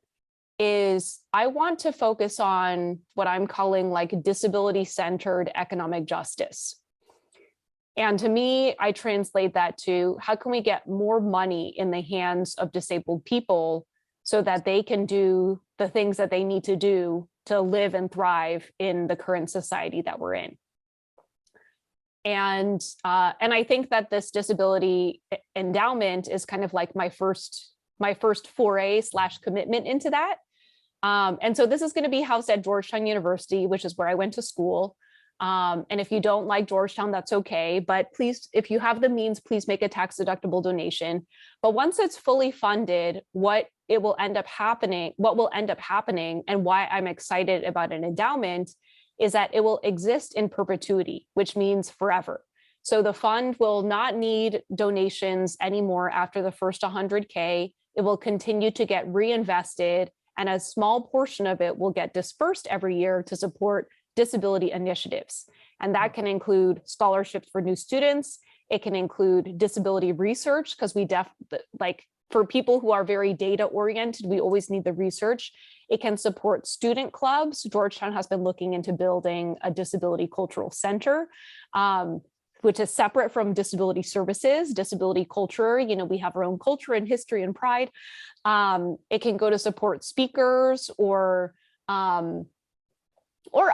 [SPEAKER 2] is I want to focus on what I'm calling disability-centered economic justice. And to me, I translate that to, how can we get more money in the hands of disabled people so that they can do the things that they need to do to live and thrive in the current society that we're in. And I think that this disability endowment is kind of like my first foray / commitment into that. And so this is going to be housed at Georgetown University, which is where I went to school. And if you don't like Georgetown, that's okay. But please, if you have the means, please make a tax deductible donation. But once it's fully funded, what will end up happening, and why I'm excited about an endowment, is that it will exist in perpetuity, which means forever. So the fund will not need donations anymore after the first 100K. It will continue to get reinvested, and a small portion of it will get dispersed every year to support disability initiatives. And that can include scholarships for new students. It can include disability research, because for people who are very data oriented, we always need the research. It can support student clubs. Georgetown has been looking into building a disability cultural center, which is separate from disability services, disability culture. We have our own culture and history and pride. It can go to support speakers or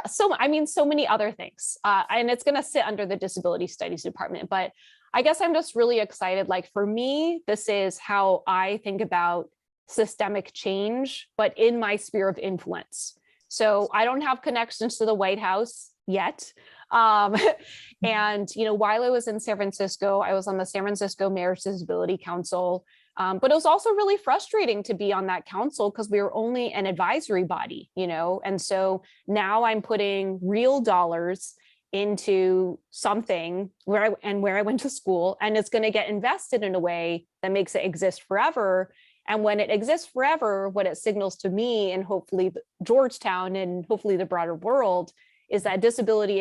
[SPEAKER 2] so many other things. And it's going to sit under the Disability Studies Department. But I guess I'm just really excited. For me, this is how I think about systemic change, but in my sphere of influence. So I don't have connections to the White House yet. And, while I was in San Francisco, I was on the San Francisco Mayor's Disability Council. But it was also really frustrating to be on that council because we were only an advisory body, and so now I'm putting real dollars into something where I went to school, and it's going to get invested in a way that makes it exist forever. And when it exists forever, what it signals to me, and hopefully Georgetown and hopefully the broader world, is that disability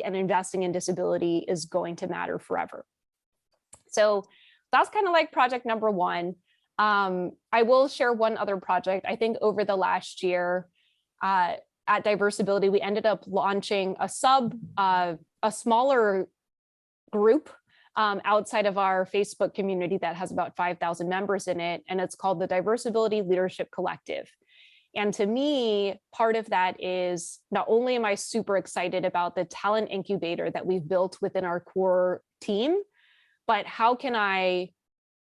[SPEAKER 2] and investing in disability is going to matter forever. So that's kind of like project number one. I will share one other project. I think over the last year at Diversability, we ended up launching a smaller group outside of our Facebook community that has about 5,000 members in it, and it's called the Diversability Leadership Collective. And to me, part of that is not only am I super excited about the talent incubator that we've built within our core team, but how can I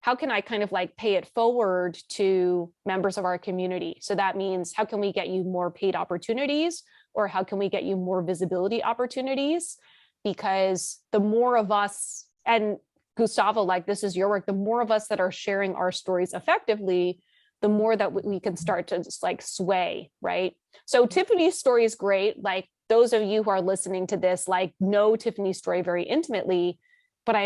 [SPEAKER 2] kind of like pay it forward to members of our community? So that means, how can we get you more paid opportunities, or how can we get you more visibility opportunities? Because the more of us, and Gustavo, like this is your work, the more of us that are sharing our stories effectively, the more that we can start to just like sway, right? So Tiffany's story is great. Like those of you who are listening to this, like know Tiffany's story very intimately, but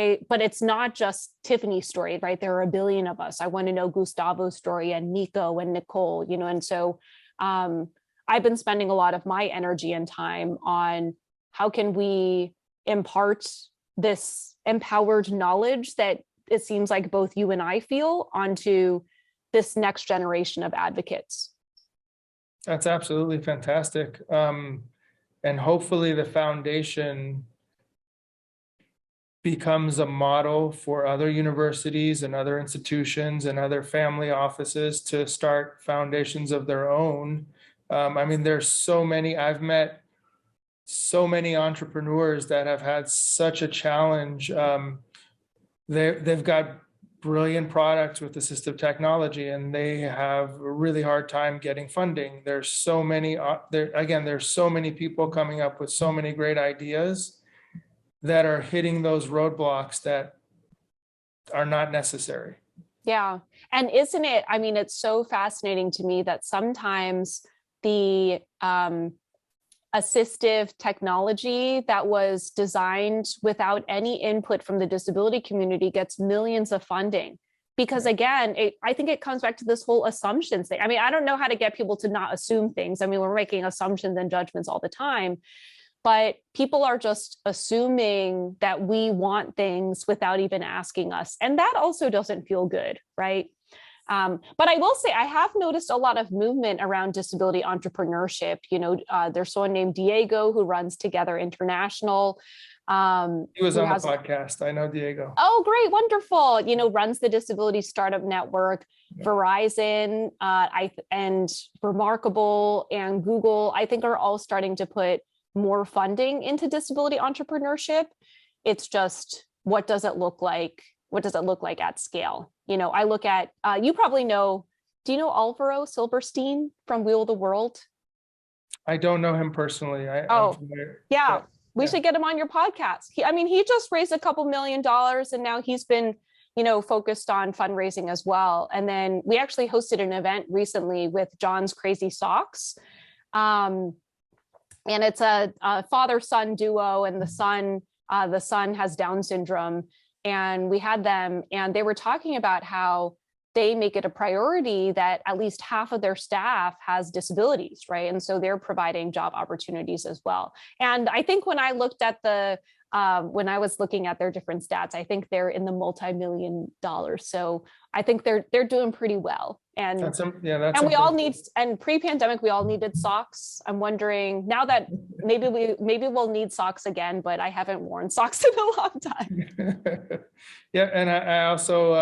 [SPEAKER 2] it's not just Tiffany's story, right? There are a billion of us. I want to know Gustavo's story and Nico and Nicole, you know, and so I've been spending a lot of my energy and time on how can we impart this empowered knowledge that it seems like both you and I feel onto this next generation of advocates.
[SPEAKER 1] That's absolutely fantastic. And hopefully the foundation becomes a model for other universities and other institutions and other family offices to start foundations of their own. I mean, there's so many, I've met so many entrepreneurs that have had such a challenge. They've got brilliant products with assistive technology, and they have a really hard time getting funding. There's so many, there's so many people coming up with so many great ideas that are hitting those roadblocks that are not necessary.
[SPEAKER 2] Yeah. And isn't it, I mean, it's so fascinating to me that sometimes the assistive technology that was designed without any input from the disability community gets millions of funding. Because again, I think it comes back to this whole assumptions thing. I mean, I don't know how to get people to not assume things. I mean, we're making assumptions and judgments all the time, but people are just assuming that we want things without even asking us. And that also doesn't feel good, right? But I will say, I have noticed a lot of movement around disability entrepreneurship. You know, there's someone named Diego who runs Together International.
[SPEAKER 1] He was on the podcast. I know Diego.
[SPEAKER 2] Oh, great. Wonderful. You know, runs the Disability Startup Network, yeah. Verizon, and Remarkable and Google, I think are all starting to put more funding into disability entrepreneurship. It's just, what does it look like? What does it look like at scale? You know, I look at, you probably know, do you know Alvaro Silverstein from Wheel of the World?
[SPEAKER 1] I don't know him personally.
[SPEAKER 2] Yeah. We should get him on your podcast. He just raised a couple $1 million, and now he's been, you know, focused on fundraising as well. And then we actually hosted an event recently with John's Crazy Socks. And it's a father-son duo, and the son has Down syndrome. And we had them, and they were talking about how they make it a priority that at least half of their staff has disabilities, right? And so they're providing job opportunities as well. And I think when I looked at when I was looking at their different stats, I think they're in the multi-million dollars. So I think they're doing pretty well. And we all need, and pre-pandemic, we all needed socks. I'm wondering now that maybe we'll need socks again, but I haven't worn socks in a long time.
[SPEAKER 1] Yeah, and I also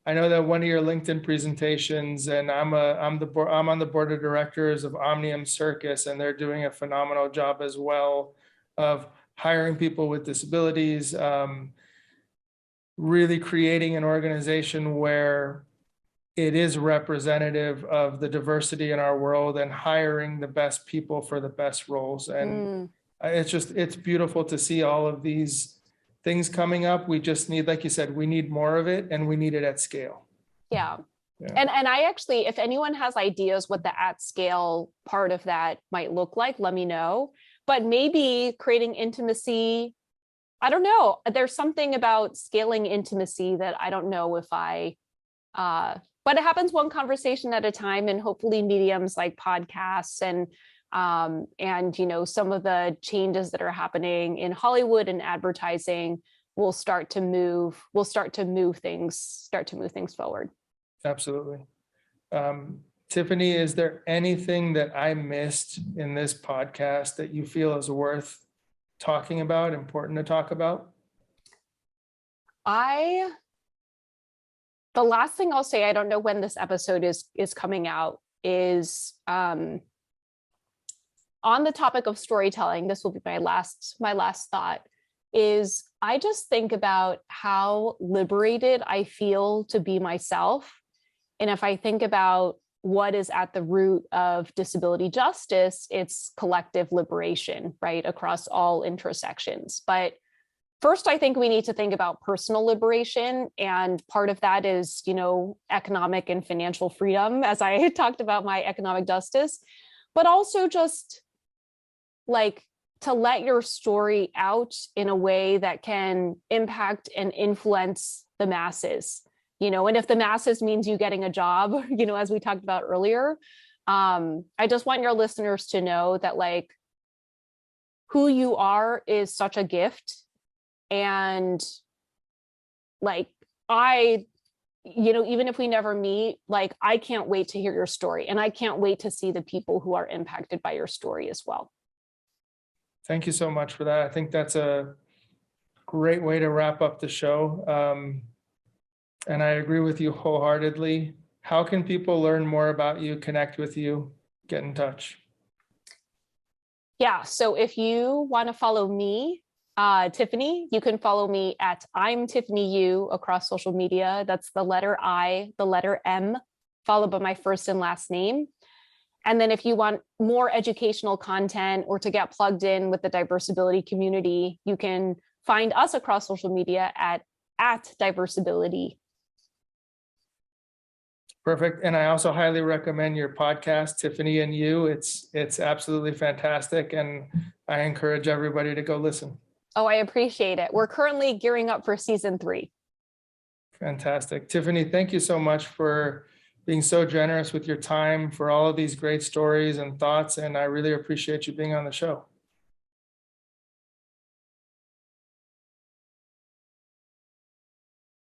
[SPEAKER 1] I know that one of your LinkedIn presentations, and I'm on the board of directors of Omnium Circus, and they're doing a phenomenal job as well of hiring people with disabilities, really creating an organization where it is representative of the diversity in our world and hiring the best people for the best roles. And it's beautiful to see all of these things coming up. We just need, like you said, we need more of it, and we need it at scale.
[SPEAKER 2] Yeah. And I actually, if anyone has ideas what the at scale part of that might look like, let me know. But maybe creating intimacy, I don't know. There's something about scaling intimacy that I don't know if but it happens one conversation at a time, and hopefully mediums like podcasts and And, some of the changes that are happening in Hollywood and advertising will start to move things forward.
[SPEAKER 1] Absolutely. Tiffany, is there anything that I missed in this podcast that you feel is worth talking about, important to talk about?
[SPEAKER 2] The last thing I'll say, I don't know when this episode is coming out, is on the topic of storytelling. This will be my last thought. Is I just think about how liberated I feel to be myself, and if I think about what is at the root of disability justice, it's collective liberation, right, across all intersections. But first, I think we need to think about personal liberation. And part of that is, economic and financial freedom, as I talked about my economic justice, but also just like to let your story out in a way that can impact and influence the masses, and if the masses means you getting a job, as we talked about earlier, I just want your listeners to know that like who you are is such a gift. And like, even if we never meet, like, I can't wait to hear your story, and I can't wait to see the people who are impacted by your story as well.
[SPEAKER 1] Thank you so much for that. I think that's a great way to wrap up the show. And I agree with you wholeheartedly. How can people learn more about you, connect with you, get in touch?
[SPEAKER 2] Yeah, so if you want to follow me, Tiffany, you can follow me at I'm Tiffany Yu across social media. That's the letter I, the letter M, followed by my first and last name. And then if you want more educational content or to get plugged in with the Diversability community, you can find us across social media at Diversability.
[SPEAKER 1] Perfect. And I also highly recommend your podcast, Tiffany and You. It's absolutely fantastic. And I encourage everybody to go listen.
[SPEAKER 2] Oh, I appreciate it. We're currently gearing up for season 3.
[SPEAKER 1] Fantastic. Tiffany, thank you so much for being so generous with your time, for all of these great stories and thoughts. And I really appreciate you being on the show.